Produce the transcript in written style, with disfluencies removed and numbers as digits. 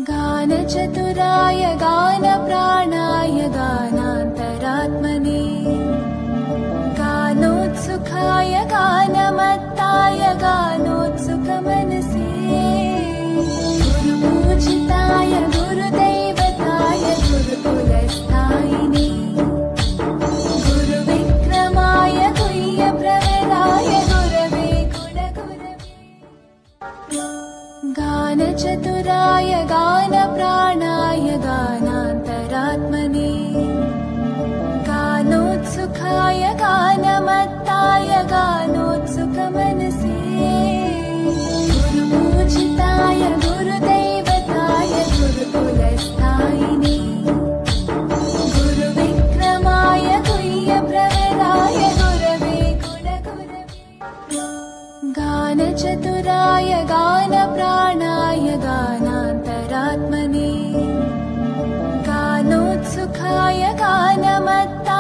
गानचतुराय गानप्राणाय गानान्तरात्मने गानोत्सुकाय गानमत्ताय गानोत्सुकमनसे गुरुपूजिताय गुरुदैवताय गुरुकुलस्थायिने गुरुविक्रमाय गुह्यप्रवराय गुरवे कुलगुरवे गानचतुराय गानप्राणाय गानान्तरात्मने गानोत्सुकाय गानमत्ताय गानोत्सुकमनसे गुरुपूजिताय गुरुदैवताय गुरुकुलस्थायिने गुरुविक्रमाय गुह्यप्रवराय गुरवे कुलगुरवे गानचतुराय गानप्राणाय गानान्तरात्मने गानोत्सुकाय गानमत्ताय